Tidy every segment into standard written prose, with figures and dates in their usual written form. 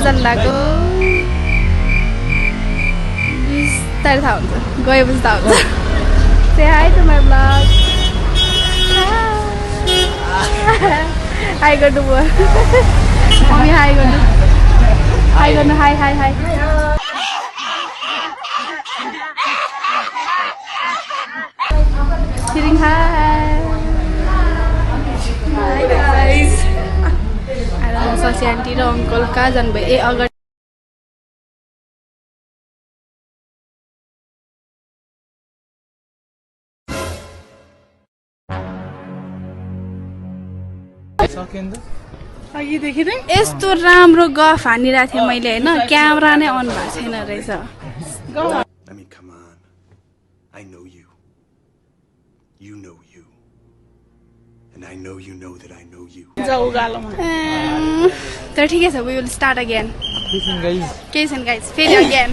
जानु लाग्यो बिस्तारै थाहा हुन्छ गएपछि थाहा हुन्छ Say hi to my vlog. Hi गर्नु भयो मम्मी हाई गर्नु high high Kidding, hi. Hi guys. I don't know Sasi aunty र uncle कहाँ जानुभयो ए अगाडि यस्तो राम्रो गफ हानिरहेको थिएँ मैले होइन क्यामेरा नै अन भएको छैन रहेछ तर ठिकै छ we will start again केही छैन गाइस फेरि again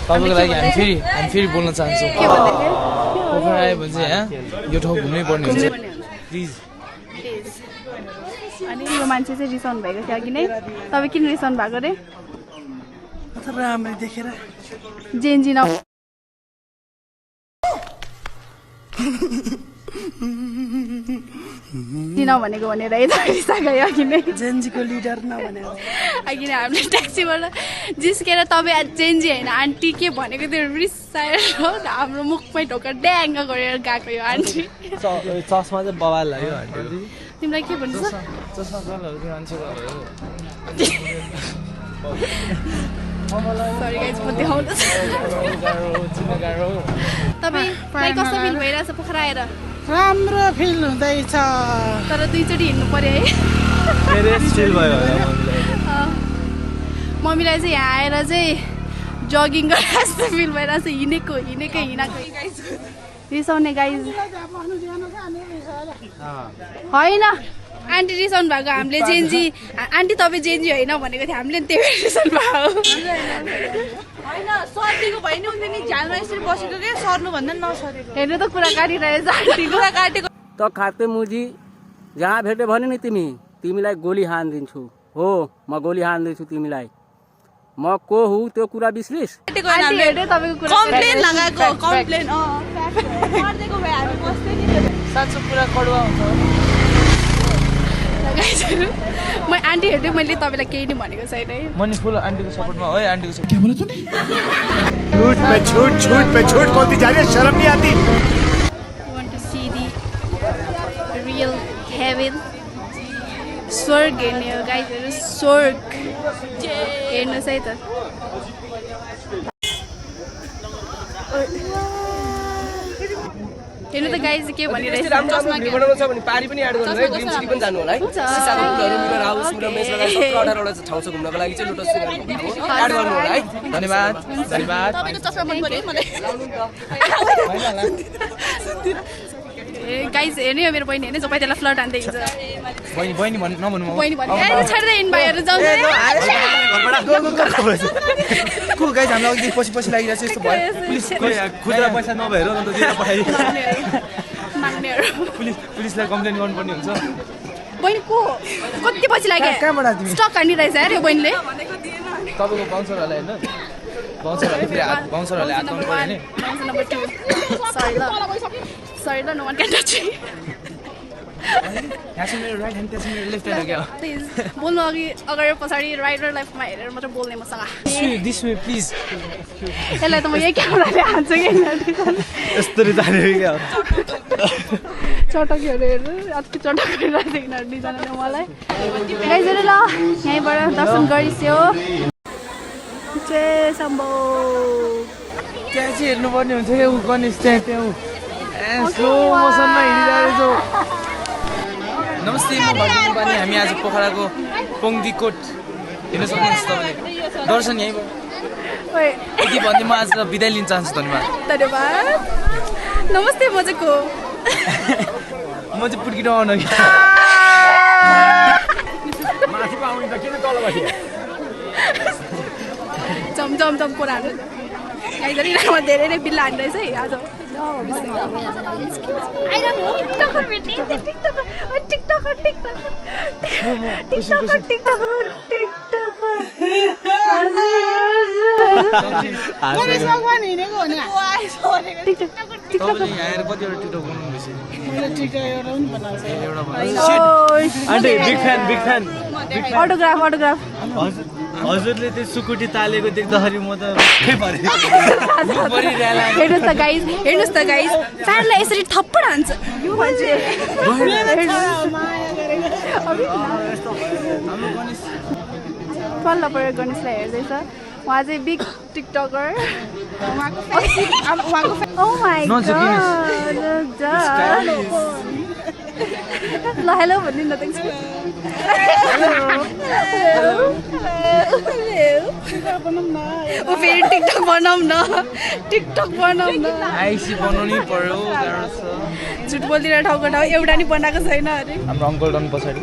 तपाईको लागि हामी फेरि बोल्न चाहन्छौँ के भन्दै थिए पोखरा आयो भने चाहिँ यो ठाउँ घुम्नै पर्ने हुन्छ प्लिज अनि यो मान्छे चाहिँ रिसाउनु भएको थियो अघि नै तपाईँ किन रिसाउनु भएको रे राम्ररी देखेर जेन्जी न भनेको भनेर रिसा गयो अघि नै जेन्जीको लिडर नभनेर अघि नै हामीले ट्याक्सीबाट जिस्केर तपाईँ जेन्जी होइन आन्टी के भनेको त्यो रिसाएर हाम्रो मुखमै ढोका ड्याङ्ग गरेर गएको यो आन्टी चस्मा चाहिँ बवाल लाग्यो आन्टी तिमीलाई के भन्छ चस्मा कलर त्यो मान्छेको सरी गाइज म देखाउँदैछ तपाईँ कस्तो फिल भइरहेछ पोखरा आएर राम्रो फिल हुँदैछ तर दुईचोटि हिँड्नु पर्यो है मम्मीलाई चाहिँ यहाँ आएर चाहिँ जगिङ गरेर जस्तो फिल भइरहेछ हिँडेको रिसाउने गाइज होइन आन्टी रिसाउनु भएको हामीले जेन्जी आन्टी तपाईँ जेन्जी होइन भनेको थियो हामीले त्यही भएर रिसाउनु भएको होइन सर्दिको भयो नि उनीहरूले झ्यालमा यसरी बसेको के सर्नु भन्दा नसरेको हेर्नु त कुरा काटिरहेछ आन्टी कुरा काटेको त खाते मुजी जहाँ भेट्यो भने नि तिमीलाई गोली हानिदिन्छु हो म गोली हानिदिन्छु तिमीलाई म को हुँ त्यो कुरा बिर्सिस कम्प्लेन लगाएको कम्प्लेन गर्देको भए हामी बस्दै नि साँचो कुरा कडुवा हुन्छ म आन्टी हेर्दै मैले तपाईँलाई केही नि भनेको छैन है म नि फुल आन्टीको सपोर्टमा हो आन्टीको सपोर्ट झूठ पे झूठ बोलती जा रही है शर्म नहीं आती You want to see the real heaven स्वर्ग हेर्ने हो गाइजहरू स्वर्ग हेर्नुहोस् है त हेर्नु त गाइज के भनिरहेछ बनाउनु छ भने पारी पनि एड गर्नु है ग्रीन सिटी पनि जानु होला है साथीहरु मिलेर हाउस मिलेर मेस लगाएर 17 18 वटा ठाउँ छ घुम्नको लागि चाहिँ लोटस एड गर्नु होला है धन्यवाद तपाईको चस्मा मन पर्यो मलाई गाइज हेर्ने हो मेरो बहिनी हेर्ने जो पहिला फ्लट हान्दै हिँड्छ बहिनी नभन्नु बहिनी भन्ने छाड्दै इन भाइहरू जान्छ को गाइज हामीलाई अघि पछि लागिरहेछ यस्तो भयो पुलिस खुद्रा पैसा नभएर अन्त दिएर पठाइ माग्नेहरू पुलिसलाई कम्प्लेन गर्नुपर्ने हुन्छ बहिनी को कति पछि लाग्यो कहाँबाट तिमी स्टक हानिरहेछ यार यो बहिनीले तपाईँको बाउन्सरहरूलाई होइन बाउन्सरहरूले फेरि बाउन्सरहरूले हात पाउनु पर्यो नि नम्बर 2 सरी ल नो वान क्यान टच यहाँ चाहिँ मेरो राइट ह्यान्ड त्यहाँ चाहिँ मेरो लेफ्ट ह्यान्ड हो क्या प्लिज बोल्नु अघि अगाडि पछाडि राइट र लेफ्टमा हेरेर मात्र बोल्ने मसँग दिस वे प्लिज यसलाई त म यही क्यामेराले हान्छु कि यस्तरी जाने क्या चटकहरू हेर्नु अति चटक गरिरहेको थियो यिनीहरू दुईजनाले मलाई गाइजहरू ल यहीँबाट दर्शन गरिस्यो जय शम्भो त्यहाँ चाहिँ हेर्नुपर्ने हुन्छ क्या ऊ गणेश त्यहाँ स्लो मोसनमा हिँडिरहेको नमस्ते म भगिनी पनि हामी आज पोखराको पोङदीकोट हेर्न सक्नुहुन्छ तपाईँले दर्शन यहीँबाट यति भन्दै म आज बिदाय लिन चाहन्छु धन्यवाद नमस्ते म चाहिँ को म चाहिँ पुर्की डाउन जम कुरा गाइजहरू धेरै नै बिल्ला हान्दैछ है आज टिकटकर हिँडेको हो नि तपाईँले यहाँ आएर कतिवटा टिकटक बनाउनुहुँदैछ आन्टी बिग फ्यान अटोग्राफ हजुरले त्यो सुकुटी तालेको देख्दाखेरि म त हेर्नुहोस् त गाइस फ्यानलाई यसरी थप्पड हान्छ यो मान्छे पल्ल पऱ्यो गणेशलाई हेर्दैछ उहाँ चाहिँ big tiktoker oh my god ल हेलो भन्नु न त फेरि टिकटक बनाऊ न आइसी बनाउनै पर्यो गाह्रो छ झुट बोलिदिएर ठाउँको ठाउँ एउटा नि बनाएको छैन अरे हाम्रो अङ्कल डन पछाडि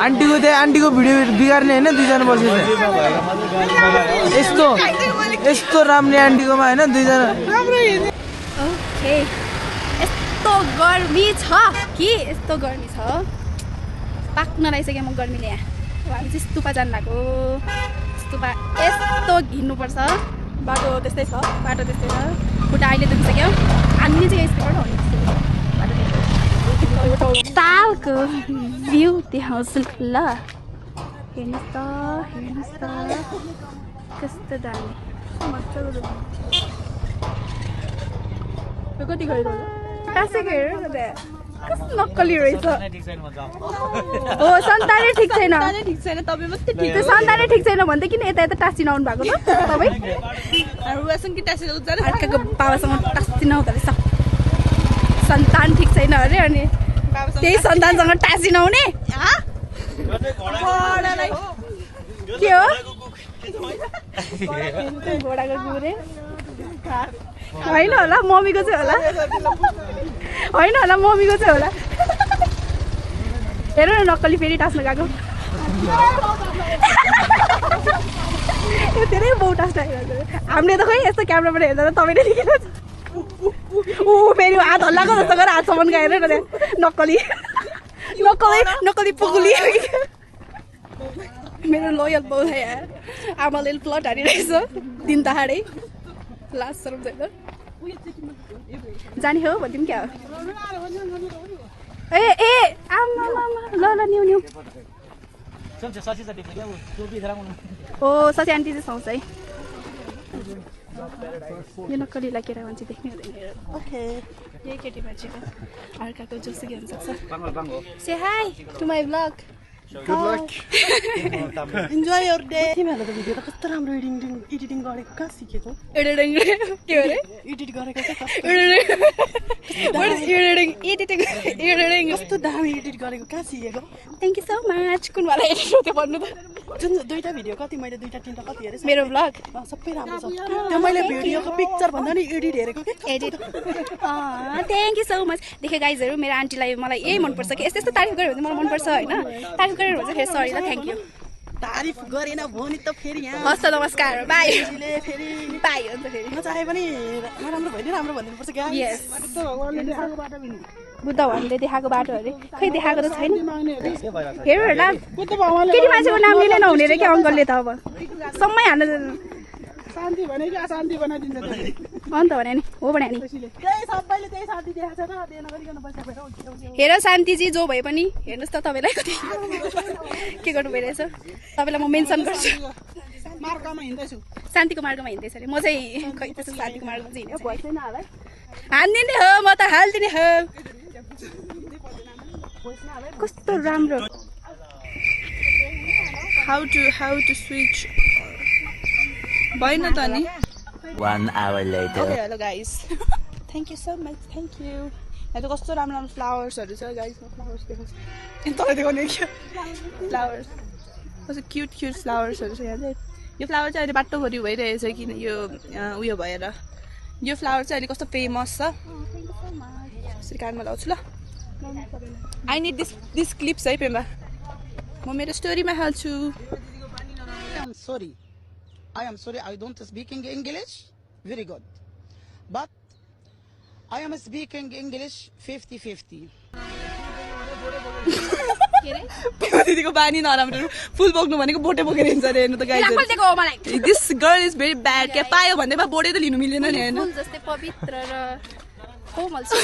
आन्टीको भिडियो बिगार्ने होइन दुईजना बसेर यस्तो राम्रो आन्टीकोमा होइन दुईजना ओके यस्तो गर्मी छ कि यस्तो गर्मी छ पाक्न रहेछ म गर्मीले यहाँ हामी चाहिँ स्तुपा जानु भएको स्तुपा यस्तो हिँड्नुपर्छ बाटो त्यस्तै छ खुट्टा अहिले दुखिसक्यो हामी चाहिँ यस्तोबाट आउने तालको भ्यू देखाउँछु ल हेर्नुहोस् त कस्तो दामी मजाको कति गयो टासेको हेर न कस्तो नक्कली रहेछ हो सन्तानै ठिक छैन तपाईँ मात्रै ठिक त्यो सन्तानै ठिक छैन भन्दै किन यता टाँसिन आउनु भएको त तपाईँ अर्काको बाबासँग टाँसिन आउँदो रहेछ सन्तान ठिक छैन अरे अनि त्यही सन्तानसँग टाँसिन आउने के हो घोडाको गुरे होइन होला मम्मीको चाहिँ होला हेर न नक्कली फेरि टाँस्न गएको धेरै बाउ टाँस्न हामीले त खोइ यस्तो क्यामेराबाट हेर्दा त तपाईँले देखेर ऊ फेरि हात हल्लाएको जस्तो गरेर हातसम्म गएर नक्कली पुगुली मेरो लोयल बाउ यार आमाले प्लट हानिरहेछ दिन दहाडै लास्ट सरम छैन जाने हो भनिदिउँ क्या ए आमा ल न्यु ओ ससी आन्टी चाहिँ सुहाउँछ है यो नक्कलीलाई केटा मान्छे देख्ने हुँदैन यही केटी मान्छेको अर्काको जोसुकै हुनसक्छ say hi to my blog enjoy your day तिमीहरूले त भिडियो त कस्तो राम्रो एडिटिङ गरेको कहाँ सिकेको एडिटिङ के अरे एडिट गरेको एडिटिङ कस्तो दामी एडिट गरेको कहाँ सिकेको थ्याङ्क यू सो मच कुनवाला एडिट हो त्यो भन्नु त जुन दुईटा भिडियो कति मैले दुईटा तिनटा कति हेरेँ मेरो ब्लग सबै राम्रो छ त्यो मैले भिडियोको पिक्चर भन्दा नि एडिट हेरेको के edit thank you so much देखेँ गाइजहरू मेरो आन्टीलाई मलाई यही मनपर्छ कि यस्तो तारिफ गऱ्यो भने मलाई मनपर्छ होइन तारिफ गरेर भन्छ फेरि सरी ल थ्याङ्क यू तारिफ गरेन भने त फेरि यहाँ हस् त नमस्कार बाई फेरि बाई हुन्छ फेरि नचाहे पनि नराम्रो भयो नि राम्रो भनिदिनुपर्छ क्या यस बुद्ध भगवानले देखाएको बाटो अरे खै देखाएको त छैन हेरौँ होला केटी मान्छेको नाम लिने नहुने रे क्या अङ्कलले त अब समय हाल्नु शान्ति भने कि अशान्ति बनाइदिन्छ अन्त भने नि हो भने नि त्यही सबैले त्यही शान्ति देखाएको छ र दिएन गरिकन पैसा भेटौ हेर शान्तिजी जो भए पनि हेर्नुहोस् त तपाईँलाई कति के गर्नु भइरहेछ तपाईँलाई म मेन्सन गर्छु मार्गमा हिँड्दैछु शान्तिको मार्गमा हिँड्दैछ अरे म चाहिँ खै त्यसो शान्तिको मार्गमा चाहिँ हिँड्दैछु हानिदिने हो म त हालिदिने हो कस्तो राम्रो हाउ टु स्विच भएन त नि 1 hour later okay hello guys thank you so much thank you यहाँ त कस्तो राम्रो राम्रो फ्लावर्सहरू छ गाइस फ्लावर्स देखाउँछु तपाईँ देखाउने क्या फ्लावर्स कस्तो क्युट फ्लावर्सहरू छ यहाँ चाहिँ यो फ्लावर चाहिँ अहिले बाटोभरि भइरहेछ किन यो उयो भएर यो फ्लावर चाहिँ अहिले कस्तो फेमस छ यसरी कानमा लाउँछु ल आई निड दिस क्लिप्स है पेम्बा म मेरो स्टोरीमा हाल्छु sorry I am sorry, I don't speaking English very good. But I am speaking English 50-50. दिदीको बानी नराम्रो फुल बोक्नु भनेको बोटे बोकेर हिँड्छ अरे हेर्नु त guys this girl is very bad क्या पायो भन्दैमा बोटे त लिनु मिलेन नि हेर्नु जस्तै पवित्र र कोमल छु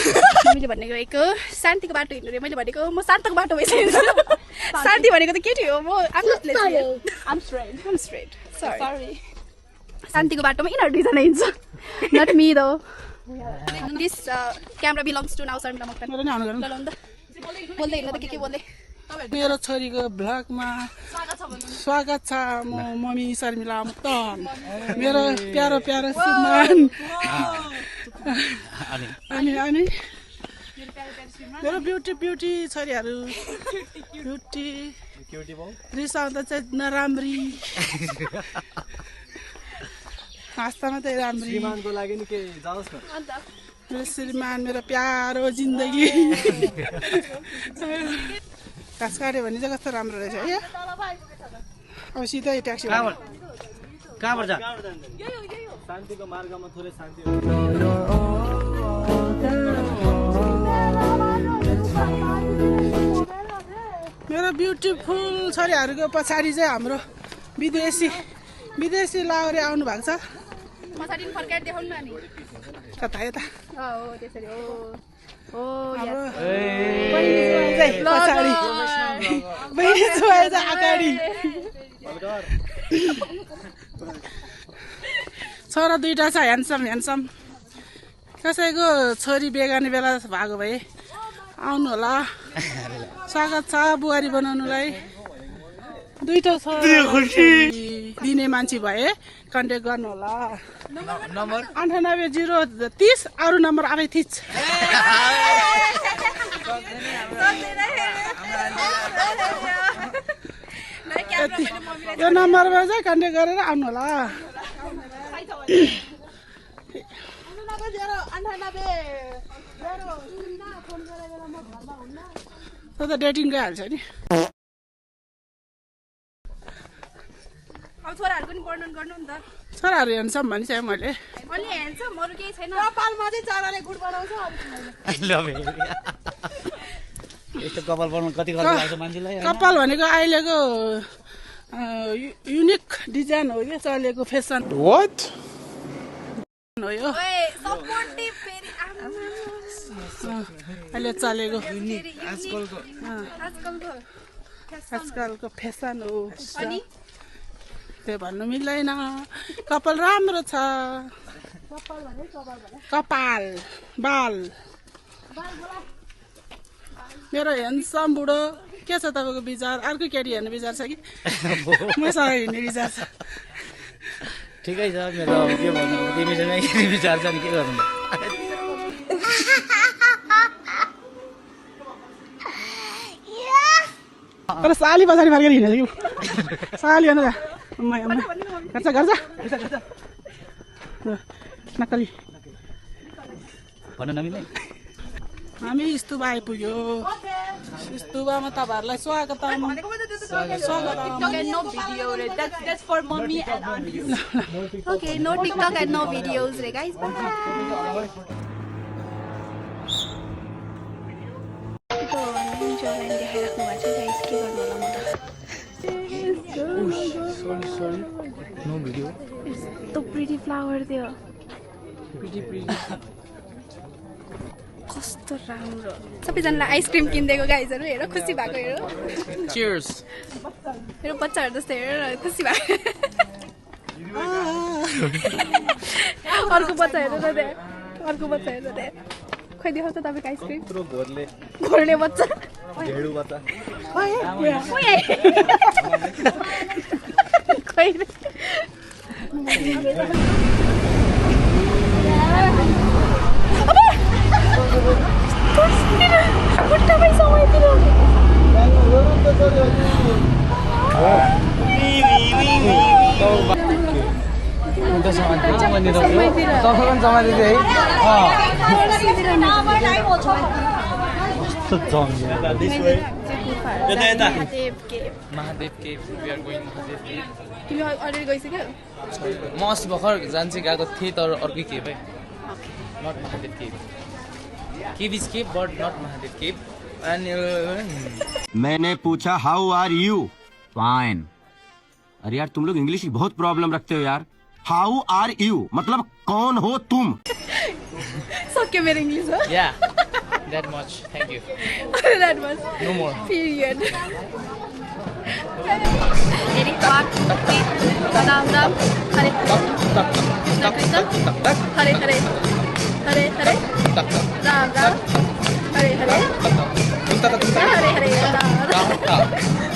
मैले भनेको एक शान्तिको बाटो हिँड्नु रे मैले भनेको म शान्तको बाटो भइसकेको शान्ति भनेको त केटी हो म आम स्ट्रेट सरी शान्तिको बाटोमा यिनीहरू दुईजना हिँड्छ not me though this camera belongs to now Sharmila Moktan बोल्दै हिँड्नु त के बोल्दै मेरो छोरीको भ्लगमा स्वागत छ म मम्मी शर्मिला मोक्तान मेरो प्यारो प्यारो श्रीमान अनि मेरो ब्युटी छोरीहरू ब्युटी रिसाउँदा चाहिँ नराम्री हाँस्दा मात्रै राम्री श्रीमानको लागि नि के जाओस् न मेरो श्रीमान मेरो प्यारो जिन्दगी घाँस काट्यो भने चाहिँ कस्तो राम्रो रहेछ है अब सिधै ट्याक्सी कहाँबाट जा शान्तिको मार्गमा थोरै शान्ति मेरो ब्युटिफुल छोरीहरूको पछाडि चाहिँ हाम्रो विदेशी लाउरे आउनु भएको छ पछाडि फर्काएर देखाउनु न नि कता यता हो त्यसरी हो हाम्रो पछाडि बहिनी छोरा चाहिँ अगाडि छोरा दुईटा छ ह्यान्डसम कसैको छोरी बेगाने बेला भएको भए आउनु होला स्वागत छ बुहारी बनाउनुलाई दुईटा छ दिने मान्छे भए कन्ट्याक्ट गर्नु होला नम्बर 98 030 अरू नम्बर आफै थिच यो नम्बरमा चाहिँ कन्ट्याक्ट गरेर आउनु होला त डेटिङ गइहाल्छ नि अब छोराहरुको नि वर्णन गर्नु नि त छोराहरू हेर्छम भनिसकेँ मैले अलि हेर्छम अरु केही छैन कपालमा चाहिँ चराले गुड बनाउँछ यस्तो कपाल बनाउनु कति खर्च लाग्छ मान्छेलाई कपाल भनेको अहिलेको युनिक डिजाइन हो क्या चलेको फेसन What? हो यो ओए सपोर्टिभ फेरि अहिले चलेको आजकलको फेसन हो अनि त्यो भन्नु मिल्दैन कपाल राम्रो छ कपाल बाल मेरो ह्यान्डसम बुढो के छ तपाईँको विचार अर्को केटी हेर्ने विचार छ कि मसँग हिँड्ने विचार छ ठिकै छ मेरो अब के भन्नु तिमीसँग विचार छ नि के गर्नु तर साली पछाडि फर्केर हिँडेछ कि साली हेर्नु गर्छ नक्कली भन्नु नमिल्ने हामी स्तुपा आइपुग्यो स्तुपामा तपाईँहरूलाई स्वागतम Okay, no TikTok and no videos, right, guys? Bye. No video So pretty flower there. कस्तो राम्रो सबैजनालाई आइसक्रिम किनिदिएको गाइजहरू हेर खुसी भएको हेर चियर्स मेरो बच्चाहरू जस्तो हेर खुसी भएको अर्को बच्चा हेर्नु त त्यहाँ अर्को बच्चा हेर्नु त्यहाँ खोइ देखाउ त तपाईँको आइसक्रिम घोर्ले बच्चा खोइ खुट्टामै समाइदिनु Mahadev cave Mahadev cave we are going Mahadev cave तिमी अलरेडी गइसक्यौ म अस्ति भर्खर जान्छे गएको थिएँ तर अर्कै केभ है not Mahadev cave cave is cave but not Mahadev cave and मैंने पूछा हाउ आर यू फाइन अरे यार तुम लोग इंग्लिश की बहुत प्रॉब्लम रखते हो यार हाउ आर यू मतलब कौन हो तुम सक्यो मेरो इङ्ग्लिस हो या that much thank you that was no more period Very hot. Ram Ram. Hare. Krishna. Hare Hare. Hare Hare. Ram Ram. Hare Hare. Hare Hare. Ram Ram.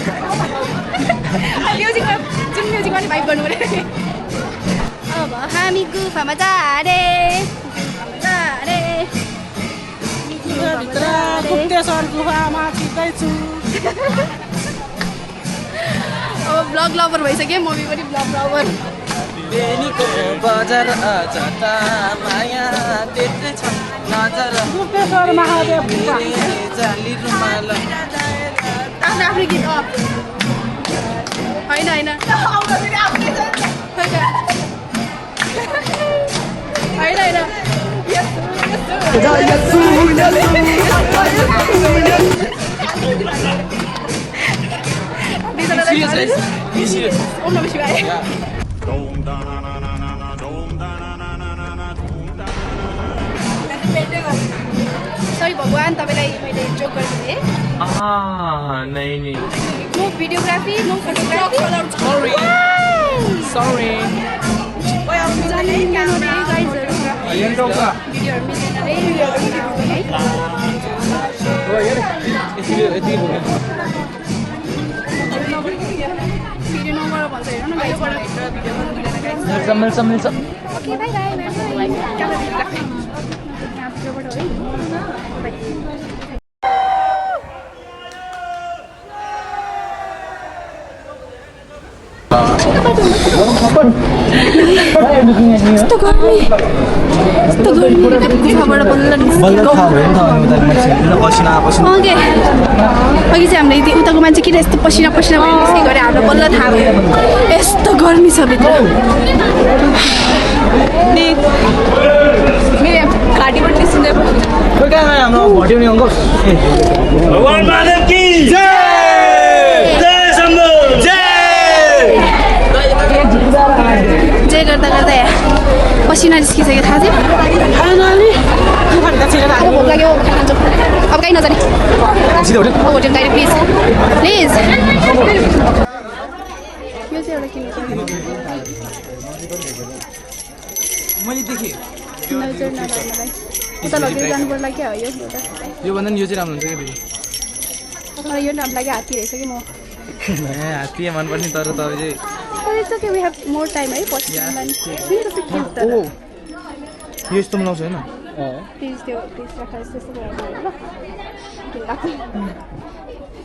Music जुन म्युजिकमा नि vibe गर्नु पर्यो अब हामी गुफामा जाने गुप्तेश्वर गुफामा छिर्दैछु अब ब्लग लभर भइसक्यो मम्मी पनि ब्लग लभर बेनीको बजार जता माया त्यतै छ नजर गुप्तेश्वर महादेव गुफा जाली रुमाल आफ्नो आफ्नो गीत होइन होइन होइन ओम नमः शिवाय सरी भगवान् तपाईँलाई मैले जोक गरेको थिएँ no videography no photography sorry भिडियोहरू मिल्दैन रे भिडियो नम्बर भन्छ हेर्नु न मिल्छ मिल्छ ओके बाई बाई यस्तो गर्मी गुफाबाट बल्ल निस्केको अघि चाहिँ हामीले उताको मान्छे किन यस्तो पसिना पसिना भएर निस्केको अरे हामीलाई बल्ल थाहा भयो यस्तो गर्मी छ भित्र मेरो घाँटीबाट निस्किँदै जे गर्दा गर्दा पसिना निस्किसक्यो थाहा थियो भोक लाग्यो अब कहीँ नजाने होटेल गाडी प्लिज प्लिज यो चाहिँ एउटा किन्नु मैले देखेँ नजर नलाग्नलाई उता लगेर जानुपर्ला क्या हो यो भन्दा नि यो चाहिँ राम्रो हुन्छ क्या फेरि मलाई यो राम्रो लाग्यो हात्ती रहेछ कि म हात्ती मनपर्ने तर तपाईँ चाहिँ It's okay, we have more time, right? Watch the man. यो यस्तो मिलाउँछ होइन Please, राख यस्तो गराउनु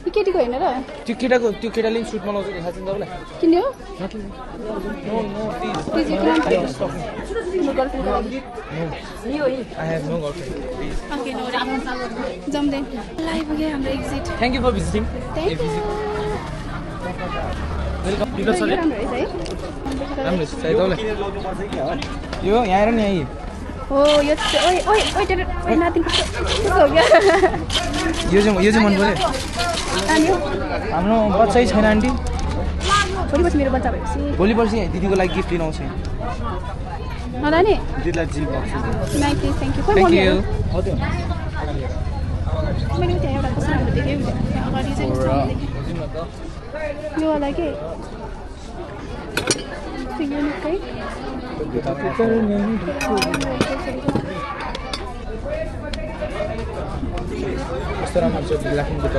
यो केटीको होइन र त्यो केटाले सुट मलाउँछ थाहा छैन तपाईँलाई किन्ने हो नो नो प्लिज यो किन girlfriend I have no girlfriend please okay no जम्दै लाइपुग्यो हाम्रो exit thank you for visiting welcome राम्रो रहेछ है राम्रो छ तपाईँलाई यो यहाँ आएर नि यहीँ हो यो ओइ ओइ ओइ तेरो नाति कस्तो हो क्या यो चाहिँ मन पर्यो अनि हाम्रो बच्चै छैन आन्टी भोलि पर्सि मेरो बच्चा भएपछि भोलि पर्सि दिदीको लागि गिफ्ट लिन आउँछ नलाने दिदीलाई जिप बक्स नाइ please thank you thank you मैले त्यहाँ एउटा कस्तो राम्रो देखेँ अगाडि चाहिँ यो वाला के युनिकै कस्तो राम्रो छ लाखिङ Buddha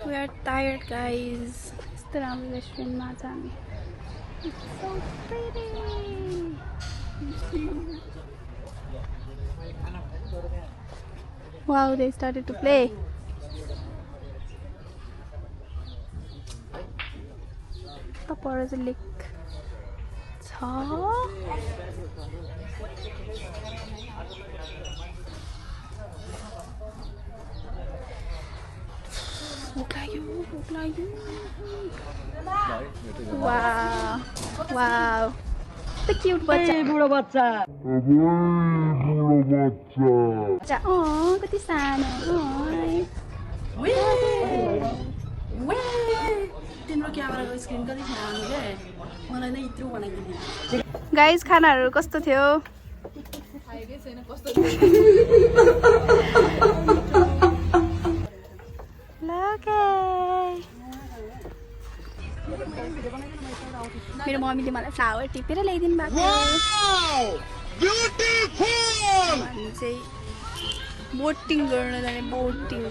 We are tired, guys. यस्तो राम्रो रेस्टुरेन्टमा छ हामी It's so pretty. Wow, they started to play. The पर चाहिँ लेक छ भोक लाग्यो वाव the cute बच्चा बुढो बच्चा कति सानो तिम्रो क्यामेराको स्क्रिन कति सानो के मलाई नै यत्रो बनाइदिने गाइस खानाहरू कस्तो थियो मेरो मम्मीले मलाई फ्लावर टिपेर ल्याइदिनु भएको चाहिँ बोटिङ गर्न जाने बोटिङ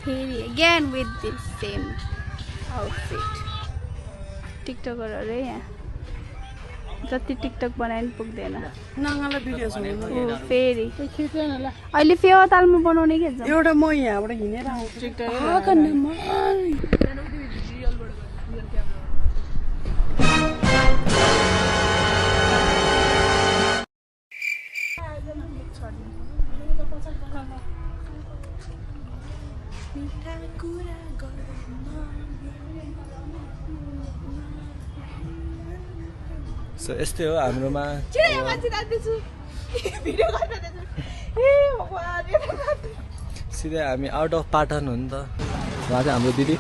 फेरि again with this same outfit टिकटकरहरू यहाँ जति टिकटक बनाए पनि पुग्दैन फेरि अहिले फेवा तालमा बनाउने के एउटा म यहाँबाट हिँडेर आउँछु टिकटक सो यस्तै हो हाम्रोमा सिधै हामी आउट अफ पाटन हो नि त उहाँ चाहिँ हाम्रो दिदी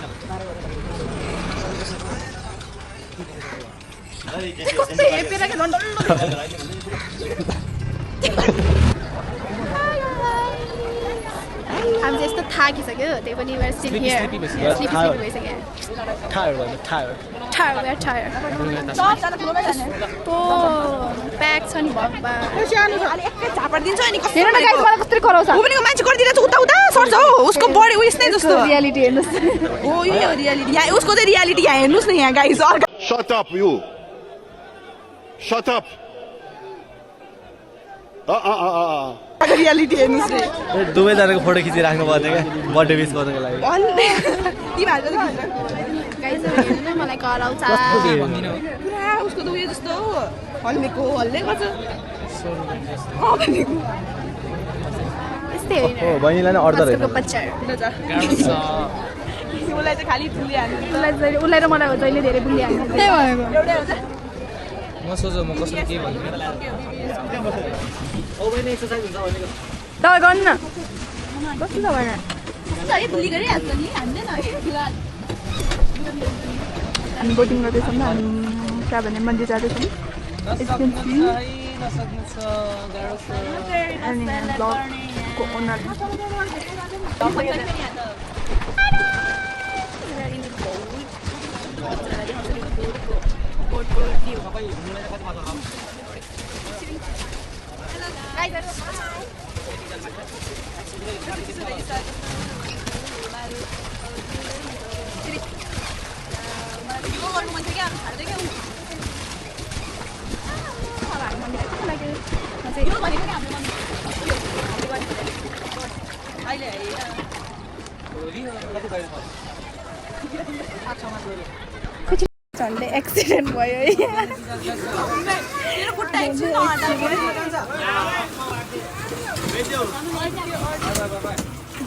हामी चाहिँ यस्तो थाकिसक्यो त्यही पनि प्याक छ नि उसको बडी उयस नै जस्तो रियालिटी हेर्नुहोस् हो यो रियालिटी यहाँ उसको चाहिँ रियालिटी यहाँ हेर्नुहोस् न यहाँ guys Shut up, you. Shut up. Reality हेर्नुहोस् रे दुवैजनाको फोटो खिचिराख्नु पर्ने क्या बर्थडे विस गर्नुको लागि मलाई कराउँछ पुरा उसको त उयो जस्तो हल्लेको हल्लेको छ यस्तै होइन बहिनीलाई नै अर्डर आजकलको बच्चाहरू उसलाई चाहिँ खालि बुलिहाल्नु उसलाई र मलाई जहिले धेरै बुलिहाल्नु त्यही भनेको म सोच म कसरी के भन्छु तपाईँ गर्नु न कस्तो छ भएन हामी बोटिङ गर्दैछौँ हामी कहाँ भने मन्दिर जाँदैछौँ अनि ब्लगको ओनर झन्डै एक्सिडेन्ट भयो है बोट एन्ड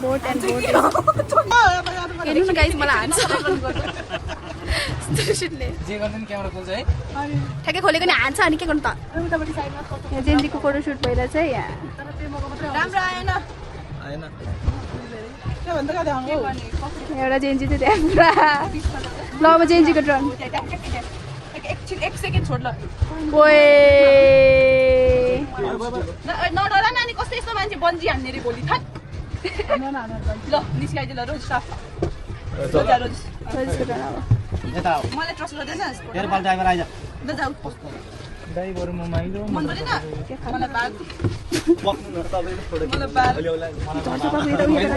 बोट हेर्नु न गाइस मलाई हान्छ जे गर्दैन क्यामेरा खोल्छ है ठ्याक्कै खोलेको नि हान्छ अनि के गर्नु त यहाँ जेन्जीको फोटोसुट भइरहेछ है यहाँ राम्रो आएन एउटा जेन्जी चाहिँ त्यहाँ पुरा ल अब जेन्जीको ड्रन एक सेकेन्ड छोड ल ओए नडर नानी कस्तो यस्तो मान्छे बन्जी हान्ने रे भोलि थट ल निस्काइदियो ल रोज स्टाफ मलाई ट्रस्ट गर्दैछ ल जाऊ ड्राइभर म माइलो मन परेन मलाई बाघ मलाई बाघ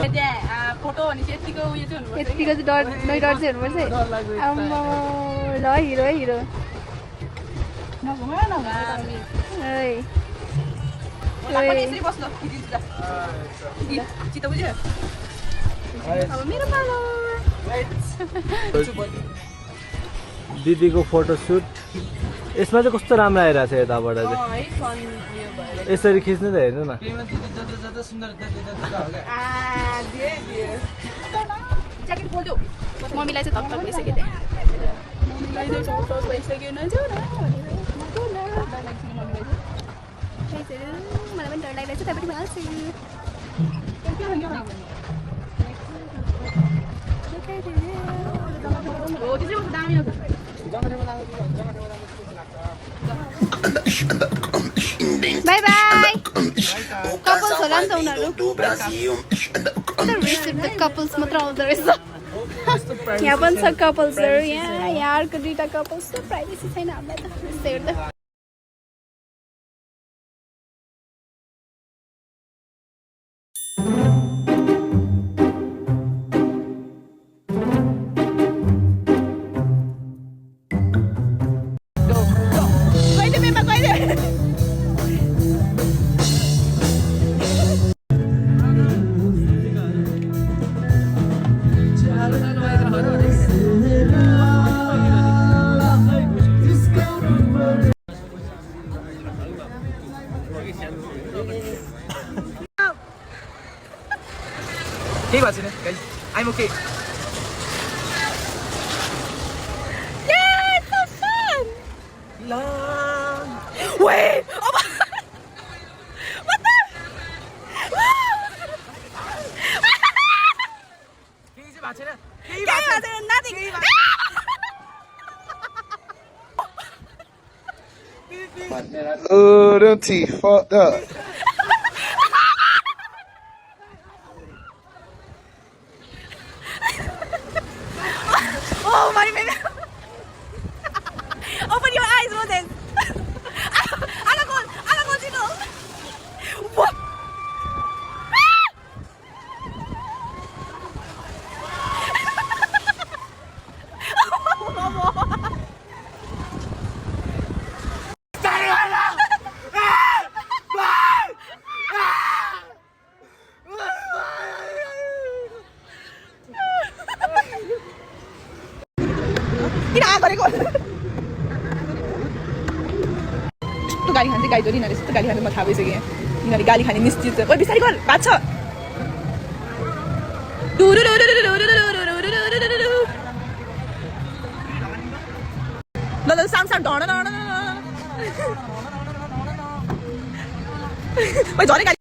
त्यहाँ फोटो भने चाहिँ यतिको उयो चाहिँ हुनुपर्छ यतिको चाहिँ डर नै डर चाहिँ हुनुपर्छ है आम्मा ल हिरो है हिरो यसरी बस्नु खिचिदिन्छु ल चित्त बुझ्यो अब मेरो पालो दिदीको फोटोसुट यसमा चाहिँ कस्तो राम्रो आइरहेको छ यताबाट चाहिँ यसरी खिच्नु त हेर्नु न ज्याकेट खोल्छु मम्मीलाई चाहिँ धक्क भइसक्यो त्यहाँ मम्मीलाई चाहिँ सस भइसक्यो नजाऊ न मलाई पनि डर लागिरहेछ त्यहाँ पनि हाल्छु बाई बाई कपल्स होला नि त उनीहरू कपल्स मात्र आउँदो रहेछ यहाँ पनि छ कपल्सहरू यहाँ अर्को दुईवटा कपल्स छ प्राइभेसी छैन हामीलाई त त्यस्तै हेर्दा केही भएको छैन guys I'm okay Wait! Oh my... What the? केही चाहिँ भएको छैन Nothing! Oh, them teeth fucked up. Oh my baby! Open your eyes, Moses! What? गाली खान्छ गाई जोडी यिनीहरूले यस्तो गाली खान्छ म थाहा भइसक्यो यिनीहरूले गाली खाने निश्चित छ ओइ बिस्तारै गर बात छ ल साम साम ढण ढण ओइ झरे गाली